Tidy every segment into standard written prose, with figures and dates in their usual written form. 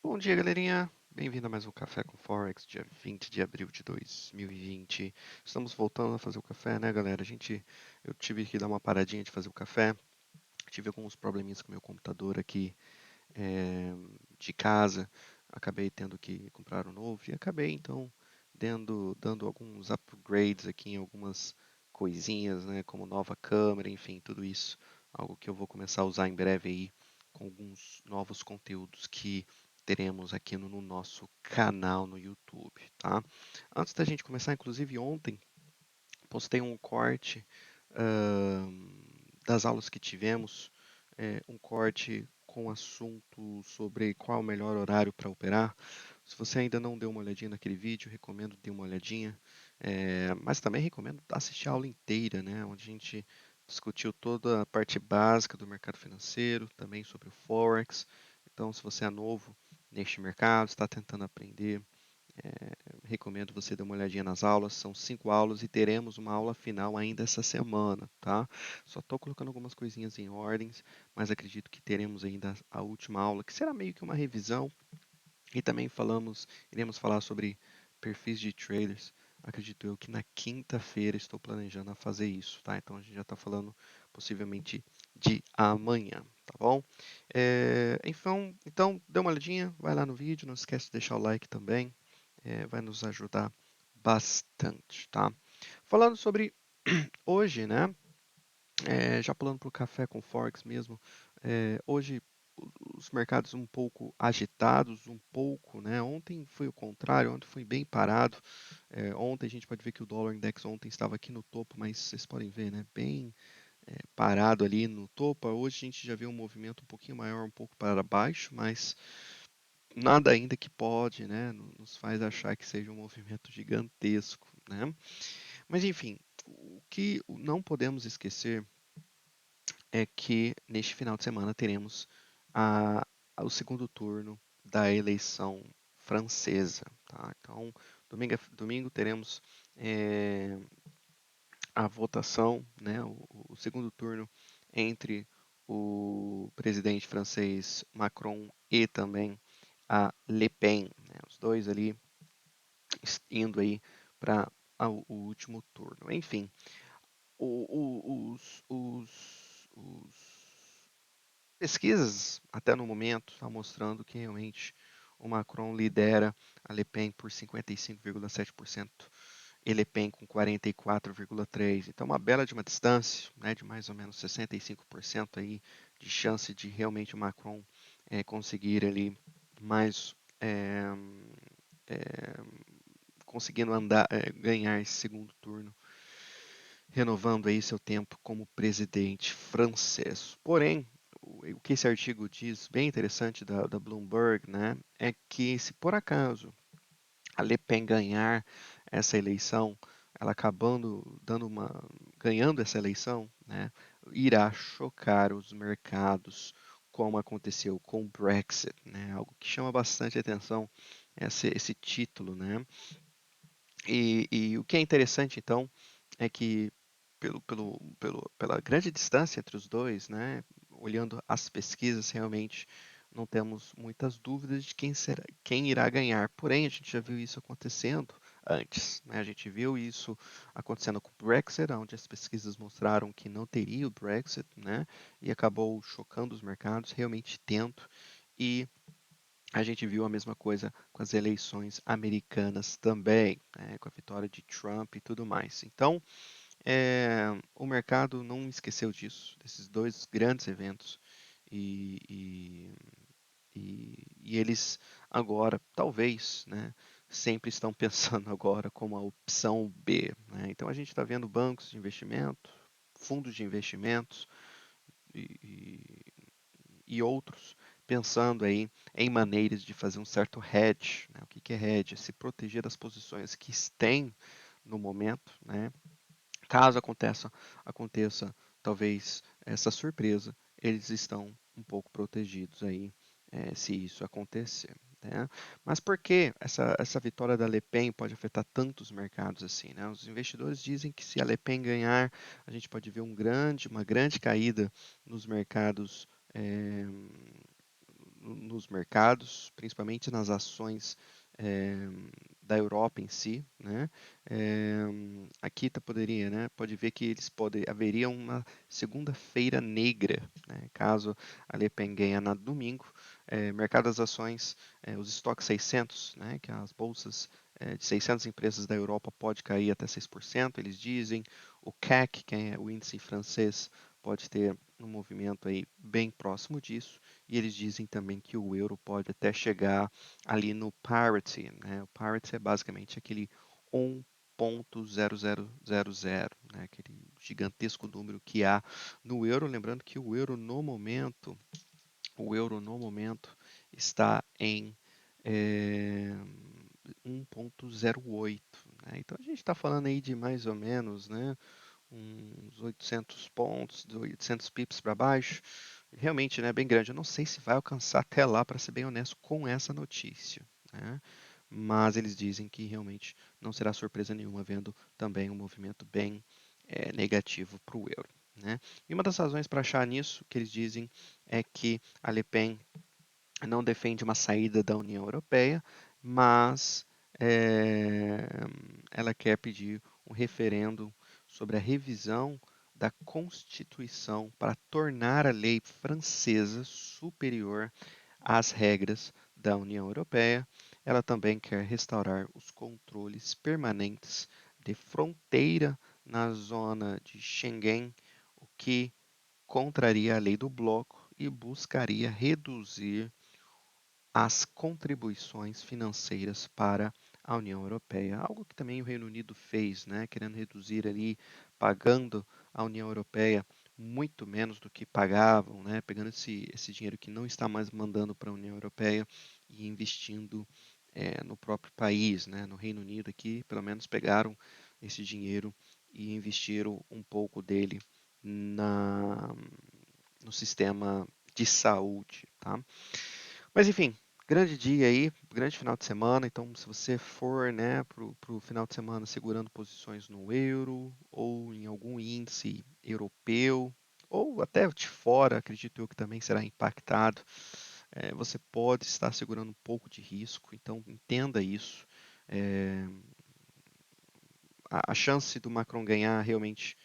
Bom dia, galerinha. Bem-vindo a mais um Café com Forex, dia 20 de abril de 2020. Estamos voltando a fazer o café, né, galera? Eu tive que dar uma paradinha de fazer o café. Tive alguns probleminhas com o meu computador aqui de casa. Acabei tendo que comprar um novo e acabei, então, dando alguns upgrades aqui em algumas coisinhas, né, como nova câmera, enfim, tudo isso. Algo que eu vou começar a usar em breve aí com alguns novos conteúdos que teremos aqui no nosso canal no YouTube, tá? Antes da gente começar, inclusive ontem, postei um corte das aulas que tivemos, um corte com assunto sobre qual o melhor horário para operar. Se você ainda não deu uma olhadinha naquele vídeo, recomendo dar uma olhadinha. Mas também recomendo assistir a aula inteira, né, onde a gente discutiu toda a parte básica do mercado financeiro, também sobre o Forex. Então, se você é novo neste mercado, está tentando aprender, recomendo você dar uma olhadinha nas aulas. São 5 aulas e teremos uma aula final ainda essa semana, tá? Só estou colocando algumas coisinhas em ordens, mas acredito que teremos ainda a última aula, que será meio que uma revisão. E também iremos falar sobre perfis de traders. Acredito eu que na quinta-feira estou planejando a fazer isso, tá? Então a gente já está falando possivelmente de amanhã, tá bom? Então, dê uma olhadinha, vai lá no vídeo, não esquece de deixar o like também, vai nos ajudar bastante, tá? Falando sobre hoje, né? Já pulando para o café com Forex mesmo, hoje os mercados um pouco agitados, um pouco, né? Ontem foi o contrário, ontem foi bem parado. Ontem a gente pode ver que o dólar index ontem estava aqui no topo, mas vocês podem ver, né? Bem parado ali no topo. Hoje a gente já vê um movimento um pouquinho maior, um pouco para baixo, mas nada ainda que pode, né? Nos faz achar que seja um movimento gigantesco, né? Mas enfim, o que não podemos esquecer é que neste final de semana teremos a, o segundo turno da eleição francesa. Tá? Então, domingo teremos é, a votação, né, o segundo turno entre o presidente francês Macron e também a Le Pen, né, os dois ali indo aí para o último turno. Enfim, os pesquisas, até no momento, estão mostrando que realmente o Macron lidera a Le Pen por 55,7% e Le Pen com 44,3%. Então, uma bela de uma distância, né, de mais ou menos 65% aí de chance de realmente o Macron conseguir ali mais é, é, conseguindo ganhar esse segundo turno, renovando aí seu tempo como presidente francês. Porém, o que esse artigo diz, bem interessante da Bloomberg, né, é que se por acaso a Le Pen ganhar essa eleição, ela ganhando essa eleição, né, irá chocar os mercados, como aconteceu com o Brexit, né, algo que chama bastante atenção esse título, né. E o que é interessante, então, é que pela grande distância entre os dois, né, olhando as pesquisas, realmente não temos muitas dúvidas de quem irá ganhar. Porém, a gente já viu isso acontecendo antes, né? A gente viu isso acontecendo com o Brexit, onde as pesquisas mostraram que não teria o Brexit, né? E acabou chocando os mercados, realmente tendo. E a gente viu a mesma coisa com as eleições americanas também, né, com a vitória de Trump e tudo mais. Então, o mercado não esqueceu disso, desses dois grandes eventos, e, e, e eles agora, talvez, né, sempre estão pensando agora como a opção B. Né? Então, a gente está vendo bancos de investimento, fundos de investimentos, e, e outros pensando aí em maneiras de fazer um certo hedge. Né? O que é hedge? É se proteger das posições que têm no momento, né? Caso aconteça talvez essa surpresa, eles estão um pouco protegidos aí se isso acontecer. Né? Mas por que essa vitória da Le Pen pode afetar tantos mercados assim? Né? Os investidores dizem que se a Le Pen ganhar, a gente pode ver uma grande caída nos mercados nos mercados, principalmente nas ações eh, da Europa em si, né? Eh, Aqui poderia, né? Pode ver que haveria uma segunda-feira negra, né? Caso a Le Pen ganhe no domingo, mercado das ações, os estoques 600, né? Que as bolsas de 600 empresas da Europa pode cair até 6%, eles dizem. O CAC, que é o índice francês, pode ter um movimento aí bem próximo disso, e eles dizem também que o euro pode até chegar ali no parity, né? O parity é basicamente aquele 1,0000, né? Aquele gigantesco número que há no euro, lembrando que o euro no momento está em é, 1,08, né? Então a gente está falando aí de mais ou menos, né, uns 800 pontos, 800 pips para baixo. Realmente, né, bem grande. Eu não sei se vai alcançar até lá, para ser bem honesto, com essa notícia, né? Mas eles dizem que realmente não será surpresa nenhuma, vendo também um movimento bem negativo para o euro, né? E uma das razões para achar nisso, que eles dizem, é que a Le Pen não defende uma saída da União Europeia, mas é, ela quer pedir um referendo sobre a revisão da Constituição para tornar a lei francesa superior às regras da União Europeia. Ela também quer restaurar os controles permanentes de fronteira na zona de Schengen, o que contraria a lei do bloco e buscaria reduzir as contribuições financeiras para a União Europeia, algo que também o Reino Unido fez, né, querendo reduzir ali, pagando à União Europeia muito menos do que pagavam, né, pegando esse dinheiro que não está mais mandando para a União Europeia e investindo no próprio país, né, no Reino Unido aqui, pelo menos pegaram esse dinheiro e investiram um pouco dele na, no sistema de saúde, tá? Mas enfim, grande dia aí, grande final de semana. Então, se você for, né, pro final de semana segurando posições no euro ou em algum índice europeu ou até de fora, acredito eu que também será impactado, você pode estar segurando um pouco de risco. Então, entenda isso. É, a chance do Macron ganhar realmente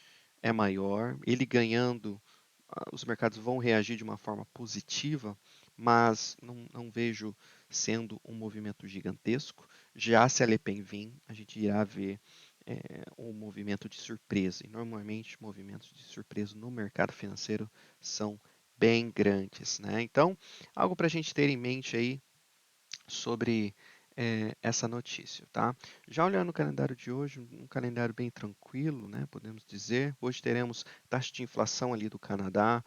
é maior. Ele ganhando, os mercados vão reagir de uma forma positiva, mas não vejo sendo um movimento gigantesco. Já se a Le Pen vir, a gente irá ver um movimento de surpresa. E normalmente movimentos de surpresa no mercado financeiro são bem grandes, né? Então, algo para a gente ter em mente aí sobre essa notícia, tá? Já olhando o calendário de hoje, um calendário bem tranquilo, né? Podemos dizer. Hoje teremos taxa de inflação ali do Canadá,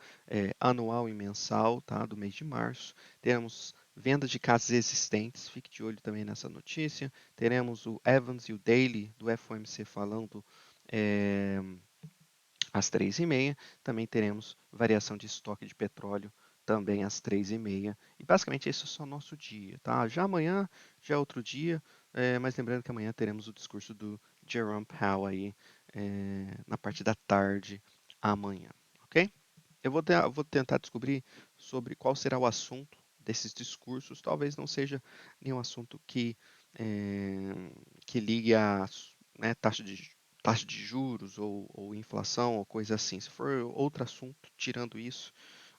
anual e mensal, tá? Do mês de março. Teremos vendas de casas existentes, fique de olho também nessa notícia. Teremos o Evans e o Daily do FOMC falando é, às 3h30. Também teremos variação de estoque de petróleo também às 3h30. E basicamente esse é só o nosso dia, tá? Já amanhã já é outro dia, mas lembrando que amanhã teremos o discurso do Jerome Powell aí na parte da tarde amanhã, ok? Eu vou tentar descobrir sobre qual será o assunto desses discursos. Talvez não seja nenhum assunto que ligue a, né, taxa de juros ou inflação ou coisa assim. Se for outro assunto, tirando isso,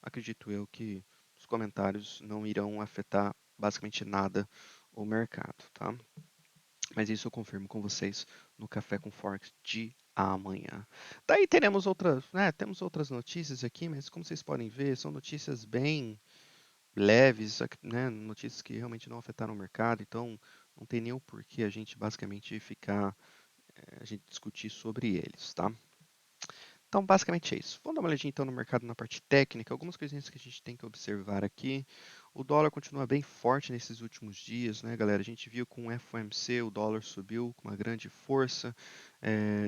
acredito eu que os comentários não irão afetar basicamente nada o mercado, tá? Mas isso eu confirmo com vocês no Café com Forex de amanhã. Daí teremos outras, né, temos outras notícias aqui, mas como vocês podem ver, são notícias bem leves, né, notícias que realmente não afetaram o mercado, então não tem nem o porquê a gente basicamente a gente discutir sobre eles, tá? Então, basicamente é isso. Vamos dar uma olhadinha então no mercado na parte técnica, algumas coisinhas que a gente tem que observar aqui. O dólar continua bem forte nesses últimos dias, né, galera? A gente viu com o FOMC o dólar subiu com uma grande força,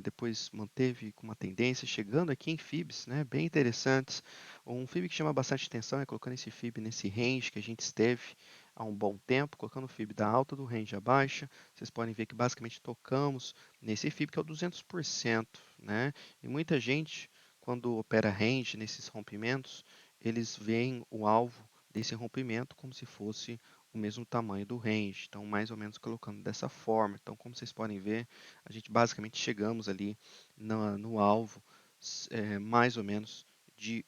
depois manteve com uma tendência, chegando aqui em FIBs, né, bem interessantes. Um FIB que chama bastante atenção é colocando esse FIB nesse range que a gente esteve há um bom tempo, colocando o FIB da alta do range à baixa. Vocês podem ver que basicamente tocamos nesse FIB que é o 200%, né? E muita gente, quando opera range nesses rompimentos, eles veem o alvo desse rompimento como se fosse o mesmo tamanho do range. Então, mais ou menos colocando dessa forma. Então, como vocês podem ver, a gente basicamente chegamos ali no alvo, mais ou menos de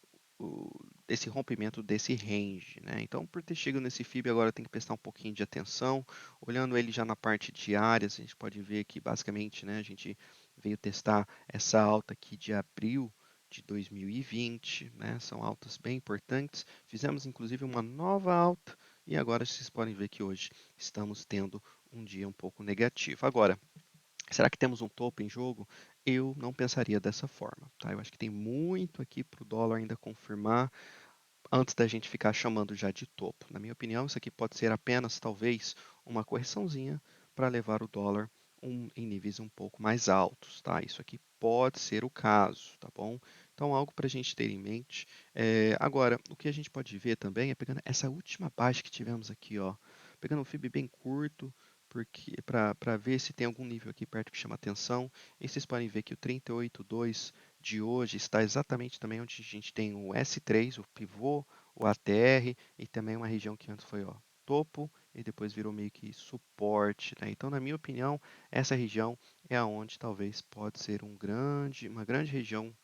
desse rompimento desse range, né? Então, por ter chegado nesse FIB, agora tem que prestar um pouquinho de atenção. Olhando ele já na parte diária, a gente pode ver que basicamente, né, a gente veio testar essa alta aqui de abril de 2020, né? São altas bem importantes. Fizemos inclusive uma nova alta e agora vocês podem ver que hoje estamos tendo um dia um pouco negativo. Agora, será que temos um topo em jogo? Eu não pensaria dessa forma, tá? Eu acho que tem muito aqui para o dólar ainda confirmar antes da gente ficar chamando já de topo. Na minha opinião, isso aqui pode ser apenas, talvez, uma correçãozinha para levar o dólar em níveis um pouco mais altos, tá? Isso aqui pode ser o caso, tá bom? Então, algo para a gente ter em mente. Agora, o que a gente pode ver também é pegando essa última baixa que tivemos aqui, ó, pegando um FIB bem curto, porque para ver se tem algum nível aqui perto que chama atenção. E vocês podem ver que o 38,2 de hoje está exatamente também onde a gente tem o S3, o pivô, o ATR e também uma região que antes foi ó, topo e depois virou meio que suporte, né? Então, na minha opinião, essa região é aonde talvez pode ser uma grande região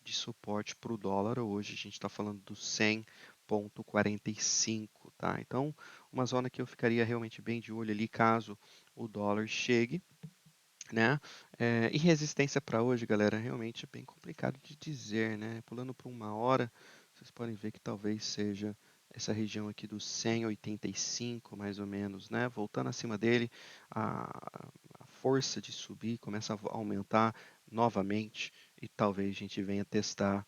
de suporte para o dólar hoje. A gente está falando do 100,45, tá? Então, uma zona que eu ficaria realmente bem de olho ali caso o dólar chegue, né? E resistência para hoje, galera, realmente é bem complicado de dizer, né? Pulando para uma hora, vocês podem ver que talvez seja essa região aqui dos 185, mais ou menos, né? Voltando acima dele, a, a força de subir começa a aumentar novamente e talvez a gente venha testar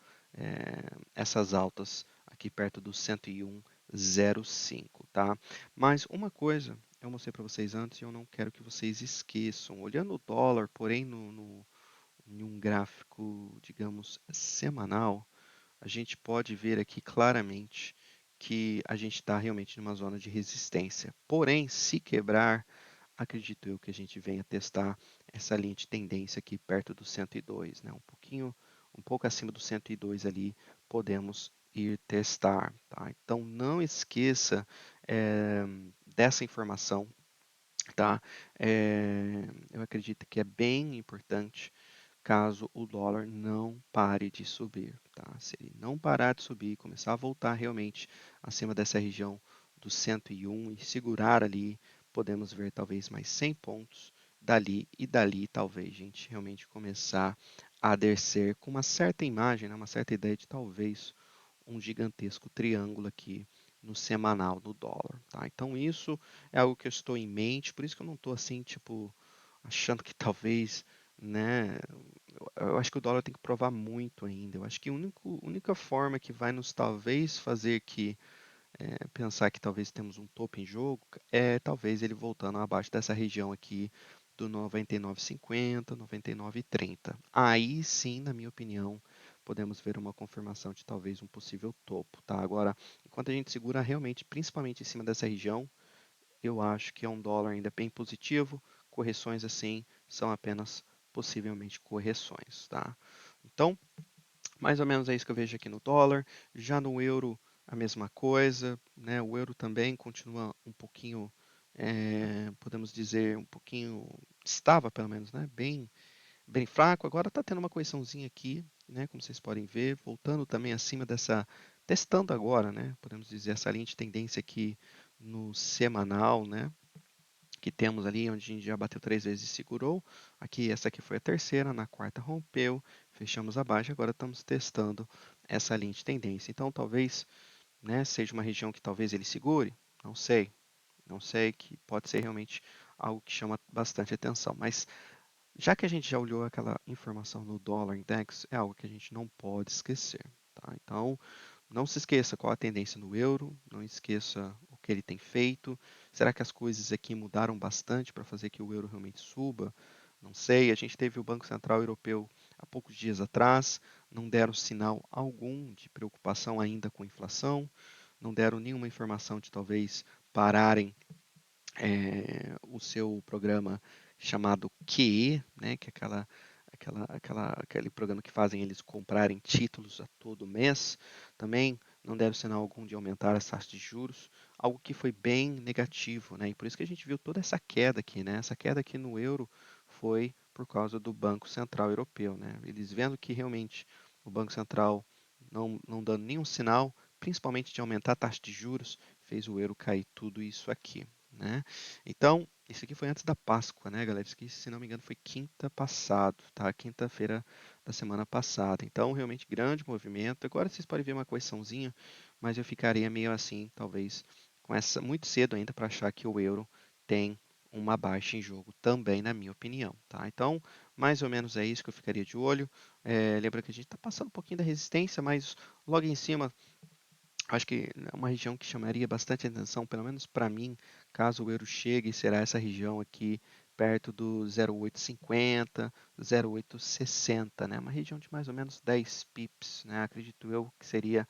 essas altas aqui perto do 101,05, tá? Mas uma coisa eu mostrei para vocês antes e eu não quero que vocês esqueçam. Olhando o dólar, porém, em um gráfico, digamos, semanal, a gente pode ver aqui claramente que a gente está realmente numa zona de resistência. Porém, se quebrar, acredito eu que a gente venha testar essa linha de tendência aqui perto do 102, né? Um pouco acima do 102 ali, podemos ir testar, tá? Então, não esqueça dessa informação, tá? Eu acredito que é bem importante caso o dólar não pare de subir, tá? Se ele não parar de subir, começar a voltar realmente acima dessa região dos 101 e segurar ali, podemos ver talvez mais 100 pontos dali e dali talvez a gente realmente começar a descer com uma certa imagem, né? Uma certa ideia de talvez um gigantesco triângulo aqui no semanal do dólar, tá? Então isso é algo que eu estou em mente, por isso que eu não estou assim, tipo, achando que talvez, né? Eu acho que o dólar tem que provar muito ainda. Eu acho que a única forma que vai nos talvez fazer que pensar que talvez temos um topo em jogo é talvez ele voltando abaixo dessa região aqui do 99,50, 99,30. Aí sim, na minha opinião, podemos ver uma confirmação de talvez um possível topo, tá? Agora, enquanto a gente segura realmente, principalmente em cima dessa região, eu acho que é um dólar ainda bem positivo. Correções assim são apenas possivelmente correções, tá? Então, mais ou menos é isso que eu vejo aqui no dólar. Já no euro, a mesma coisa, né? O euro também continua um pouquinho, podemos dizer, um pouquinho, estava pelo menos, né? Bem fraco. Agora está tendo uma correçãozinha aqui, né? Como vocês podem ver, voltando também acima dessa, testando agora, né? Podemos dizer essa linha de tendência aqui no semanal, né? Que temos ali, onde a gente já bateu 3 vezes e segurou. Aqui, essa aqui foi a terceira, na quarta rompeu, fechamos abaixo, agora estamos testando essa linha de tendência. Então, talvez, né, seja uma região que talvez ele segure, não sei, que pode ser realmente algo que chama bastante atenção. Mas, já que a gente já olhou aquela informação no dólar index, é algo que a gente não pode esquecer, tá? Então, não se esqueça qual a tendência no euro, não esqueça o que ele tem feito. Será que as coisas aqui mudaram bastante para fazer que o euro realmente suba? Não sei. A gente teve o Banco Central Europeu há poucos dias atrás, não deram sinal algum de preocupação ainda com a inflação, não deram nenhuma informação de talvez pararem o seu programa chamado QE, né, que é aquele programa que fazem eles comprarem títulos a todo mês. Também não deve sinal algum de aumentar as taxas de juros, algo que foi bem negativo, né? E por isso que a gente viu toda essa queda aqui, né? Essa queda aqui no euro foi por causa do Banco Central Europeu, né? Eles vendo que realmente o Banco Central não dando nenhum sinal, principalmente de aumentar a taxa de juros, fez o euro cair tudo isso aqui, né? Então, isso aqui foi antes da Páscoa, né, galera? Isso aqui, se não me engano, foi quinta passado, tá? Quinta-feira da semana passada. Então, realmente grande movimento. Agora vocês podem ver uma correçãozinha, mas eu ficaria meio assim, talvez, com essa muito cedo ainda para achar que o euro tem uma baixa em jogo também, na minha opinião, tá? Então, mais ou menos é isso que eu ficaria de olho. Lembra que a gente está passando um pouquinho da resistência, mas logo em cima acho que é uma região que chamaria bastante atenção, pelo menos para mim, caso o euro chegue, será essa região aqui perto do 0,850, 0,860, né? Uma região de mais ou menos 10 pips, né? Acredito eu que seria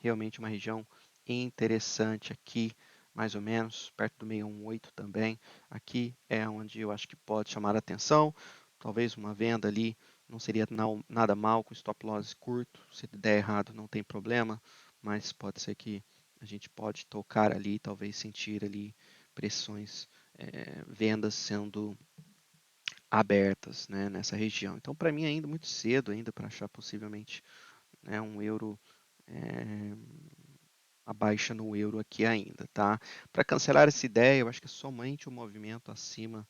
realmente uma região interessante aqui, mais ou menos, perto do 618 também. Aqui é onde eu acho que pode chamar a atenção. Talvez uma venda ali não seria nada mal com stop loss curto. Se der errado, não tem problema, mas pode ser que a gente pode tocar ali, talvez sentir ali pressões, vendas sendo abertas, né, nessa região. Então, para mim, ainda muito cedo ainda para achar possivelmente, né, um euro, é, a baixa no euro aqui ainda, tá? Para cancelar essa ideia, eu acho que é somente o movimento acima,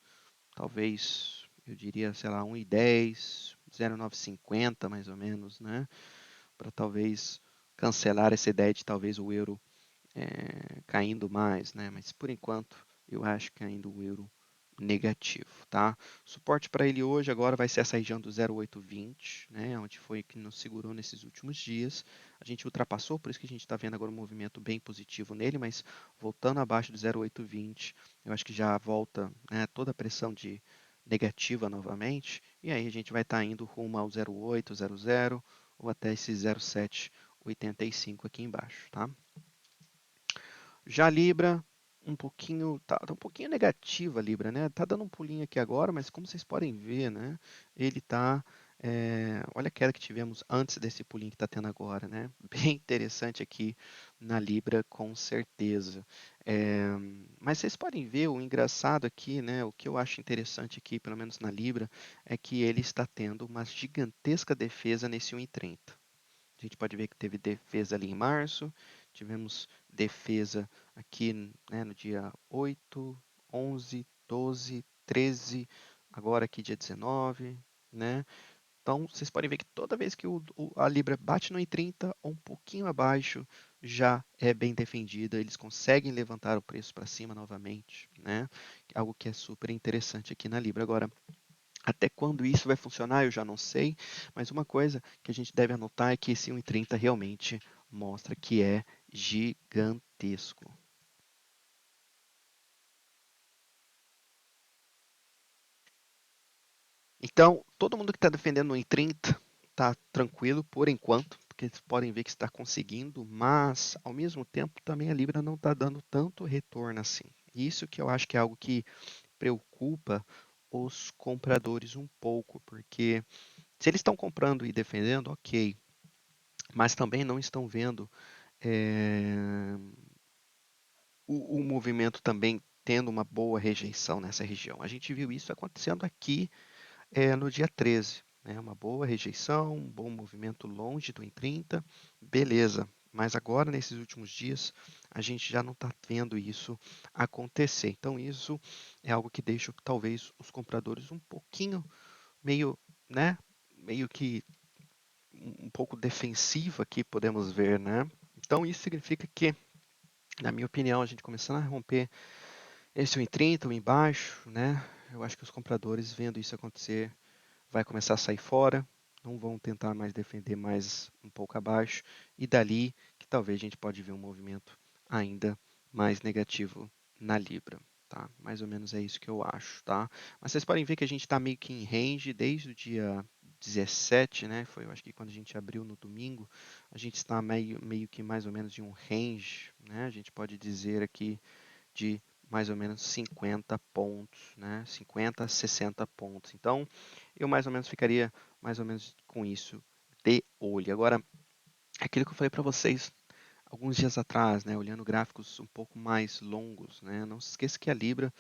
talvez, eu diria, sei lá, 1,10, 0,950 mais ou menos, né? Para talvez cancelar essa ideia de talvez o euro caindo mais, né? Mas por enquanto eu acho que ainda o euro negativo, tá? Suporte para ele hoje agora vai ser essa região do 0,820, né? Onde foi que nos segurou nesses últimos dias. A gente ultrapassou, por isso que a gente está vendo agora um movimento bem positivo nele, mas voltando abaixo do 0,820, eu acho que já volta, né, toda a pressão de negativa novamente, e aí a gente vai estar indo rumo ao 0,8, 0,0 ou até esse 0,785 aqui embaixo, tá? Já a Libra, um pouquinho, tá um pouquinho negativa a Libra, né? Tá dando um pulinho aqui agora, mas como vocês podem ver, né? Ele tá, olha a queda que tivemos antes desse pulinho que tá tendo agora, né? Bem interessante aqui na Libra, com certeza. É, mas vocês podem ver o engraçado aqui, né? O que eu acho interessante aqui, pelo menos na Libra, é que ele está tendo uma gigantesca defesa nesse 1,30. A gente pode ver que teve defesa ali em março, tivemos defesa aqui, né, no dia 8, 11, 12, 13, agora aqui dia 19, né? Então, vocês podem ver que toda vez que a Libra bate no 1,30 ou um pouquinho abaixo, já é bem defendida, eles conseguem levantar o preço para cima novamente, né? Algo que é super interessante aqui na Libra. Agora, até quando isso vai funcionar, eu já não sei, mas uma coisa que a gente deve anotar é que esse 1,30 realmente mostra que é gigantesco. Então, todo mundo que está defendendo o 1,30 está tranquilo por enquanto, porque eles podem ver que está conseguindo, mas ao mesmo tempo também a Libra não está dando tanto retorno assim. Isso que eu acho que é algo que preocupa os compradores um pouco, porque se eles estão comprando e defendendo, ok, mas também não estão vendo é, o movimento também tendo uma boa rejeição nessa região. A gente viu isso acontecendo aqui no dia 13. Né? Uma boa rejeição, um bom movimento longe do em 30, beleza. Mas agora, nesses últimos dias, a gente já não está vendo isso acontecer. Então, isso é algo que deixa talvez os compradores um pouquinho meio, né? Meio que um pouco defensivo aqui, podemos ver, né? Então, isso significa que na minha opinião, a gente começando a romper esse 1,30, o embaixo, né? Eu acho que os compradores vendo isso acontecer vai começar a sair fora, não vão tentar mais defender mais um pouco abaixo e dali que talvez a gente pode ver um movimento ainda mais negativo na Libra, tá? Mais ou menos é isso que eu acho, tá? Mas vocês podem ver que a gente está meio que em range desde o dia 17, né? Foi, eu acho que quando a gente abriu no domingo, a gente está meio que mais ou menos em um range, né? A gente pode dizer aqui de mais ou menos 50 pontos, né? 50 a 60 pontos. Então, eu mais ou menos ficaria mais ou menos com isso de olho. Agora, aquilo que eu falei para vocês alguns dias atrás, né, olhando gráficos um pouco mais longos, né, não se esqueça que a Libra,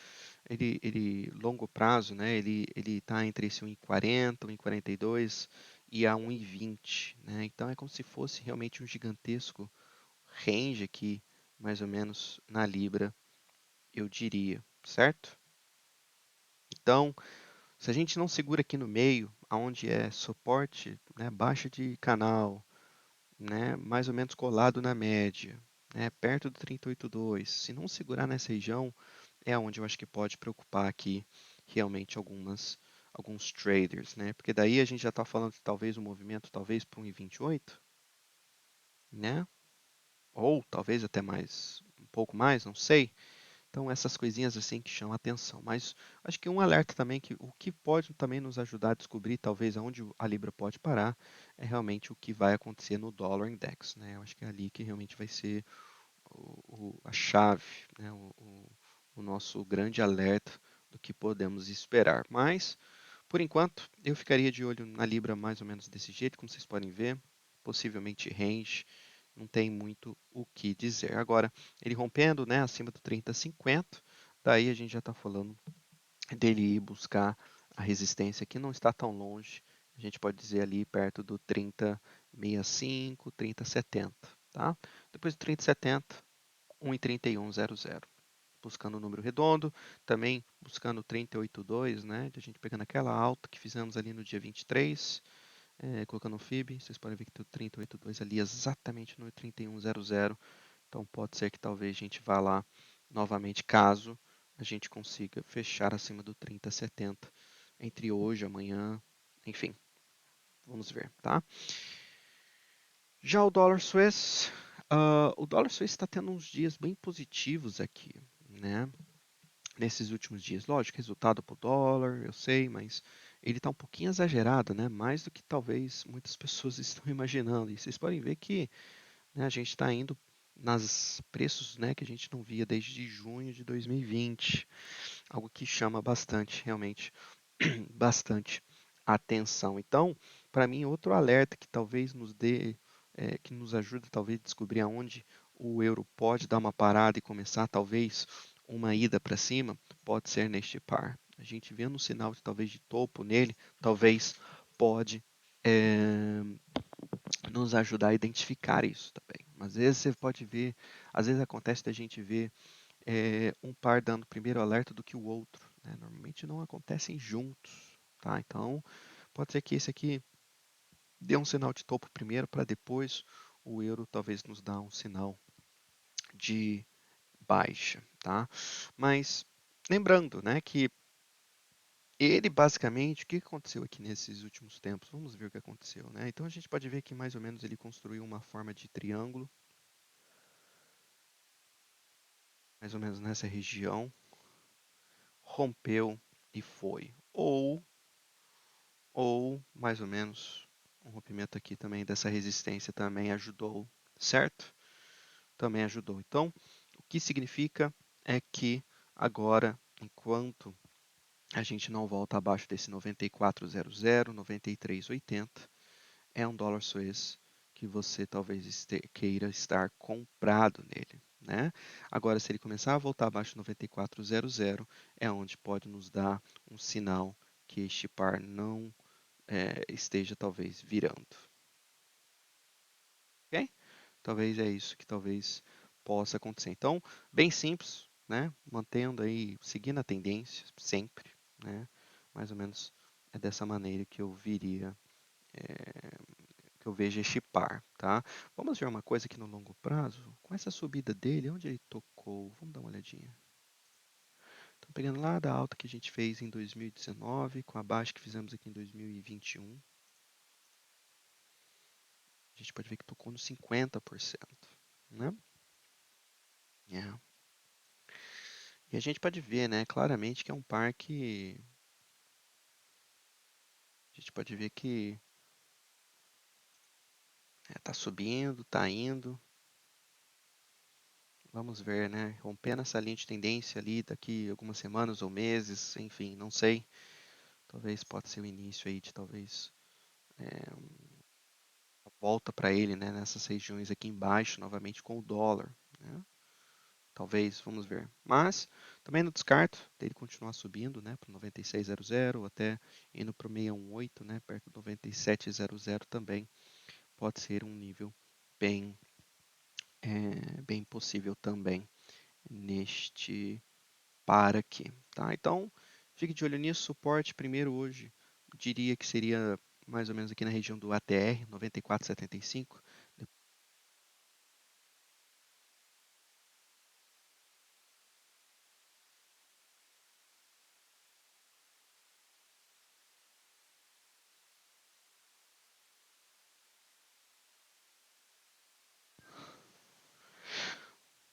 longo prazo, né, ele está entre esse 1,40, 1,42 e a 1,20, né, então é como se fosse realmente um gigantesco range aqui, mais ou menos na Libra, eu diria, certo? Então, se a gente não segura aqui no meio, aonde é suporte, né, baixa de canal, né, mais ou menos colado na média, né, perto do 38,2. Se não segurar nessa região, é onde eu acho que pode preocupar aqui realmente alguns traders, né? Porque daí a gente já está falando de talvez um movimento talvez para um 1,28, né? Ou talvez até mais, um pouco mais, não sei. Então essas coisinhas assim que chamam a atenção. Mas acho que um alerta também que o que pode também nos ajudar a descobrir talvez aonde a Libra pode parar é realmente o que vai acontecer no dólar index, né? Eu acho que é ali que realmente vai ser a chave, né? O nosso grande alerta do que podemos esperar. Mas por enquanto eu ficaria de olho na Libra mais ou menos desse jeito, como vocês podem ver, possivelmente range. Não tem muito o que dizer. Agora, ele rompendo, né, acima do 30,50, daí a gente já está falando dele ir buscar a resistência que não está tão longe. A gente pode dizer ali perto do 30,65, 30,70, tá? Depois do 30,70, 1,3100. Buscando o número redondo, também buscando 38,2, né? De a gente pegando aquela alta que fizemos ali no dia 23, colocando o FIB, vocês podem ver que tem o 38,2 ali exatamente no 31,00. Então pode ser que talvez a gente vá lá novamente, caso a gente consiga fechar acima do 30,70 entre hoje, amanhã, enfim, vamos ver, tá? Já o dólar suíço está tendo uns dias bem positivos aqui, né? Nesses últimos dias. Lógico, resultado para o dólar, eu sei, mas ele está um pouquinho exagerado, né? Mais do que talvez muitas pessoas estão imaginando. E vocês podem ver que, né, a gente está indo nas preços, né, que a gente não via desde junho de 2020, algo que chama bastante, realmente, bastante atenção. Então, para mim, outro alerta que talvez nos dê, que nos ajude talvez a descobrir aonde o euro pode dar uma parada e começar talvez uma ida para cima, pode ser neste par. A gente vendo um sinal de talvez de topo nele, talvez pode é, nos ajudar a identificar isso também. Às vezes você pode ver, às vezes acontece da gente ver um par dando primeiro alerta do que o outro, né? Normalmente não acontecem juntos, tá? Então pode ser que esse aqui dê um sinal de topo primeiro para depois o euro talvez nos dá um sinal de baixa, tá? Mas lembrando, né, que ele basicamente, o que aconteceu aqui nesses últimos tempos? Vamos ver o que aconteceu, né? Então a gente pode ver que mais ou menos ele construiu uma forma de triângulo, mais ou menos nessa região, rompeu e foi. Ou mais ou menos um rompimento aqui também dessa resistência também ajudou, certo? Também ajudou. Então, o que significa é que agora, enquanto a gente não volta abaixo desse 94,00, 93,80, é um dólar suíço que você talvez queira estar comprado nele, né? Agora, se ele começar a voltar abaixo de 94,00, é onde pode nos dar um sinal que este par não esteja talvez virando, ok? Talvez é isso que talvez possa acontecer. Então, bem simples, né? Mantendo aí, seguindo a tendência sempre, né? Mais ou menos é dessa maneira que eu viria, é, que eu vejo este par, tá? Vamos ver uma coisa aqui no longo prazo. Com essa subida dele, onde ele tocou? Vamos dar uma olhadinha. Estou pegando lá da alta que a gente fez em 2019, com a baixa que fizemos aqui em 2021. A gente pode ver que tocou nos 50%, né? Yeah. E a gente pode ver, né, claramente que é um par que a gente pode ver que tá subindo, tá indo. Vamos ver, né? Rompendo essa linha de tendência ali daqui algumas semanas ou meses, enfim, não sei. Talvez pode ser o início aí de talvez volta para ele, né, nessas regiões aqui embaixo, novamente com o dólar, né? Talvez, vamos ver. Mas também não descarto dele continuar subindo, né, para 96,00 ou até indo para o 618, né, perto do 97,00 também pode ser um nível bem, bem possível também neste para aqui, tá? Então, fique de olho nisso. Suporte primeiro hoje, diria que seria mais ou menos aqui na região do ATR 94,75.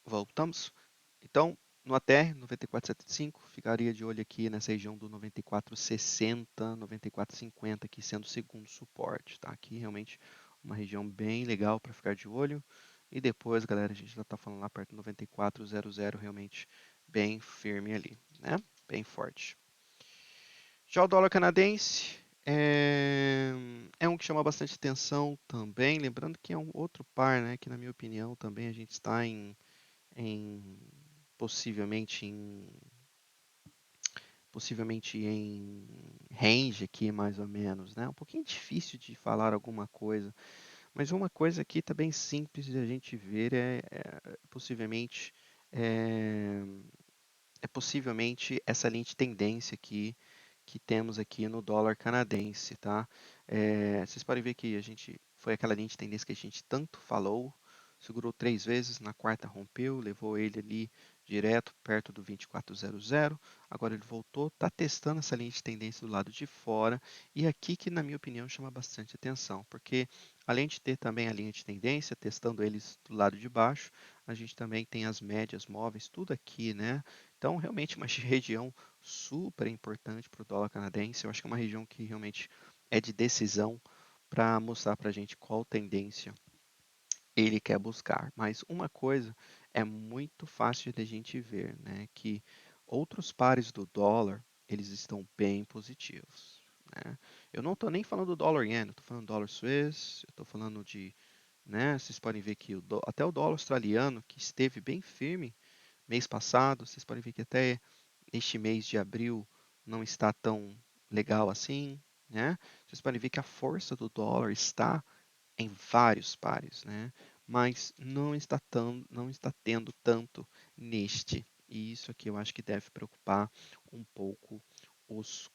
Voltamos. Então, no ATR 94,75, ficaria de olho aqui nessa região do 94,60, 94,50 aqui sendo o segundo suporte, tá? Aqui realmente uma região bem legal para ficar de olho. E depois, galera, a gente já está falando lá perto do 94,00, realmente bem firme ali, né? Bem forte. Já o dólar canadense é um que chama bastante atenção também, lembrando que é um outro par, né? Que na minha opinião também a gente está em possivelmente em possivelmente em range aqui mais ou menos, né? Um pouquinho difícil de falar alguma coisa, mas uma coisa aqui tá bem simples de a gente ver possivelmente é, possivelmente essa linha de tendência aqui que temos aqui no dólar canadense, tá? Vocês podem ver que a gente foi aquela linha de tendência que a gente tanto falou, segurou 3 vezes, na quarta rompeu, levou ele ali direto perto do 24,00. Agora ele voltou, tá testando essa linha de tendência do lado de fora e aqui que na minha opinião chama bastante atenção, porque além de ter também a linha de tendência testando eles do lado de baixo, a gente também tem as médias móveis, tudo aqui, né? Então, realmente, uma região super importante para o dólar canadense. Eu acho que é uma região que realmente é de decisão para mostrar para a gente qual tendência ele quer buscar. Mas uma coisa é muito fácil de a gente ver, né? Que outros pares do dólar, eles estão bem positivos, né? Eu não estou nem falando do dólar yen, eu estou falando do dólar suíço, eu estou falando de, né? Vocês podem ver que até o dólar australiano, que esteve bem firme mês passado, vocês podem ver que até este mês de abril não está tão legal assim, né? Vocês podem ver que a força do dólar está em vários pares, né? Mas não está tendo tanto neste. E isso aqui eu acho que deve preocupar um pouco os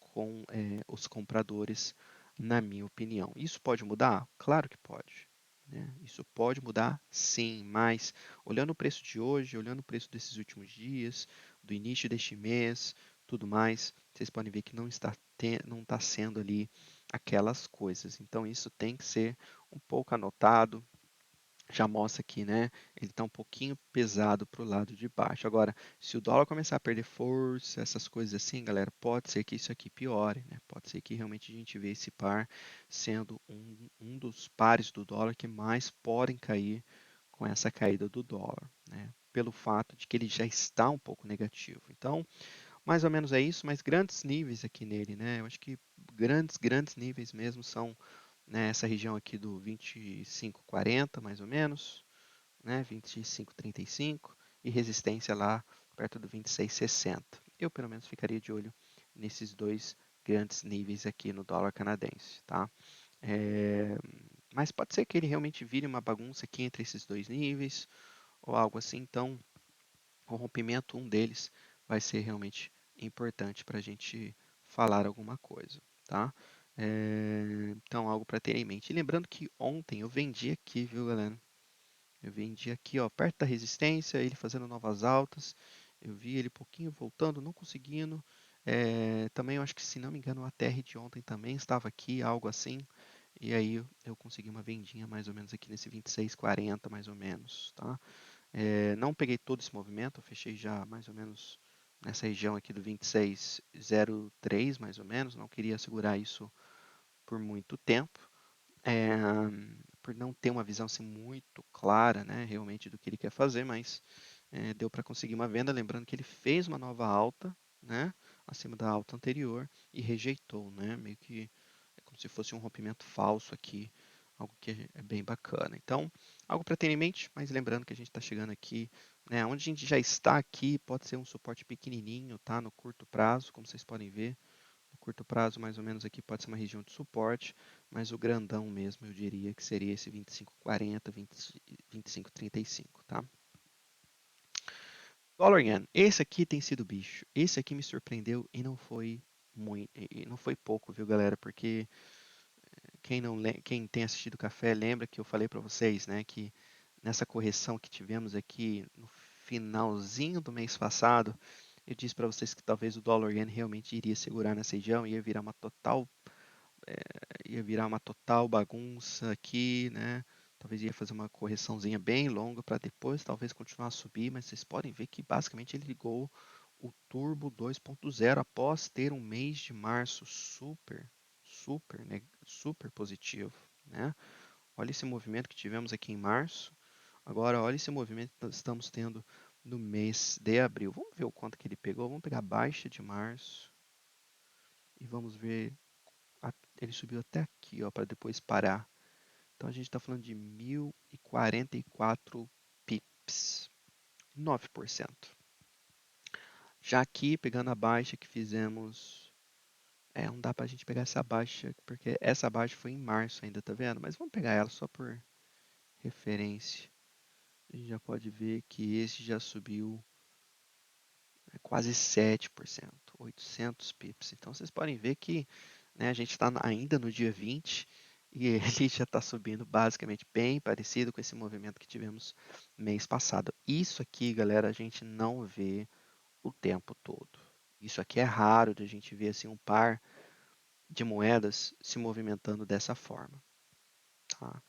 compradores, na minha opinião. Isso pode mudar? Claro que pode. Né? Isso pode mudar, sim, mas olhando o preço de hoje, olhando o preço desses últimos dias, do início deste mês, tudo mais, vocês podem ver que não está sendo ali aquelas coisas. Então isso tem que ser um pouco anotado, já mostra aqui, né? Ele está um pouquinho pesado para o lado de baixo. Agora, se o dólar começar a perder força, essas coisas assim, galera, pode ser que isso aqui piore, né? Pode ser que realmente a gente vê esse par sendo um dos pares do dólar que mais podem cair com essa caída do dólar, né? Pelo fato de que ele já está um pouco negativo. Então, mais ou menos é isso, mas grandes níveis aqui nele, né? Eu acho que grandes níveis mesmo são, né, essa região aqui do 25,40 mais ou menos, né, 25,35 e resistência lá perto do 26,60. Eu pelo menos ficaria de olho nesses dois grandes níveis aqui no dólar canadense, tá? É, mas pode ser que ele realmente vire uma bagunça aqui entre esses dois níveis ou algo assim, então o rompimento, um deles, vai ser realmente importante para a gente falar alguma coisa, tá? Então, algo para ter em mente. E lembrando que ontem eu vendi aqui, viu, galera? Eu vendi aqui, ó, perto da resistência, ele fazendo novas altas. Eu vi ele pouquinho voltando, não conseguindo. Também eu acho que, se não me engano, o ATR de ontem também estava aqui, algo assim. E aí eu consegui uma vendinha mais ou menos aqui nesse 26,40 mais ou menos, tá? Não peguei todo esse movimento, eu fechei já mais ou menos nessa região aqui do 26,03 mais ou menos, não queria segurar isso por muito tempo, é, por não ter uma visão assim, muito clara, né, realmente do que ele quer fazer, mas deu para conseguir uma venda, lembrando que ele fez uma nova alta, né, acima da alta anterior e rejeitou, né, meio que é como se fosse um rompimento falso aqui, algo que é bem bacana. Então, algo para ter em mente, mas lembrando que a gente está chegando aqui, né, onde a gente já está aqui, pode ser um suporte pequenininho, tá, no curto prazo, como vocês podem ver. No curto prazo, mais ou menos aqui pode ser uma região de suporte, mas o grandão mesmo, eu diria que seria esse 25,40, 25,35, tá? Dollar Yen, esse aqui tem sido bicho. Esse aqui me surpreendeu e não foi muito, e não foi pouco, viu, galera? Porque quem tem assistido o café lembra que eu falei para vocês, né, que nessa correção que tivemos aqui no finalzinho do mês passado, eu disse para vocês que talvez o dólar yen realmente iria segurar nessa região, ia virar uma total bagunça aqui, né? Talvez ia fazer uma correçãozinha bem longa para depois talvez continuar a subir, mas vocês podem ver que basicamente ele ligou o Turbo 2.0 após ter um mês de março super positivo, né? Olha esse movimento que tivemos aqui em março. Agora olha esse movimento que nós estamos tendo no mês de abril. Vamos ver o quanto que ele pegou. Vamos pegar a baixa de março e vamos ver. Ele subiu até aqui, ó, para depois parar. Então a gente está falando de 1.044 pips, 9%. Já aqui, pegando a baixa que fizemos, não dá para a gente pegar essa baixa, porque essa baixa foi em março ainda, tá vendo? Mas vamos pegar ela só por referência. A gente já pode ver que esse já subiu quase 7%, 800 pips. Então vocês podem ver que, né, a gente está ainda no dia 20 e ele já está subindo basicamente bem parecido com esse movimento que tivemos mês passado. Isso aqui, galera, a gente não vê o tempo todo. Isso aqui é raro de a gente ver assim um par de moedas se movimentando dessa forma, tá?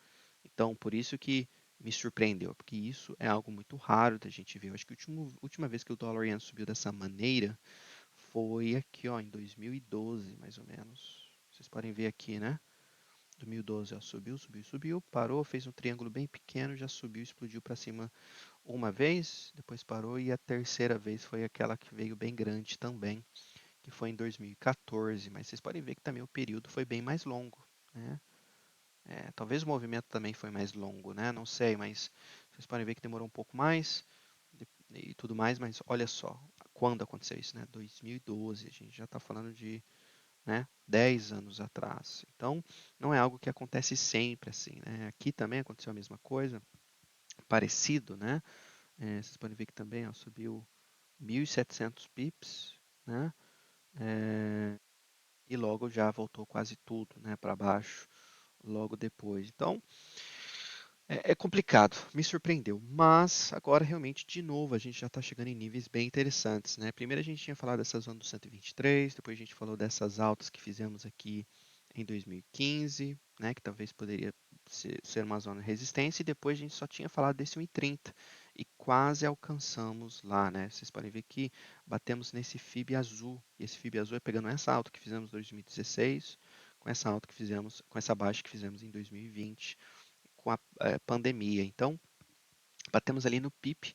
Então, por isso que me surpreendeu, porque isso é algo muito raro da gente ver. Eu acho que a última vez que o dólar yen subiu dessa maneira foi aqui, ó, em 2012, mais ou menos. Vocês podem ver aqui, né? 2012, ó, subiu, parou, fez um triângulo bem pequeno, já subiu, explodiu para cima uma vez, depois parou e a terceira vez foi aquela que veio bem grande também, que foi em 2014. Mas vocês podem ver que também o período foi bem mais longo, né? Talvez o movimento também foi mais longo, né? Não sei, mas vocês podem ver que demorou um pouco mais e tudo mais, mas olha só, quando aconteceu isso, né? 2012, a gente já está falando de, né, 10 anos atrás. Então, não é algo que acontece sempre assim, né? Aqui também aconteceu a mesma coisa, parecido, né? Vocês podem ver que também ó, subiu 1.700 pips, né? É, e logo já voltou quase tudo, né, para baixo logo depois. Então, é complicado, me surpreendeu, mas agora realmente de novo a gente já está chegando em níveis bem interessantes, né? Primeiro a gente tinha falado dessa zona do 123, depois a gente falou dessas altas que fizemos aqui em 2015, né? Que talvez poderia ser uma zona de resistência, e depois a gente só tinha falado desse 1,30 e quase alcançamos lá, né? Vocês podem ver que batemos nesse FIB azul, e esse FIB azul é pegando essa alta que fizemos em 2016, com essa alta que fizemos, com essa baixa que fizemos em 2020 com a pandemia. Então, batemos ali no PIP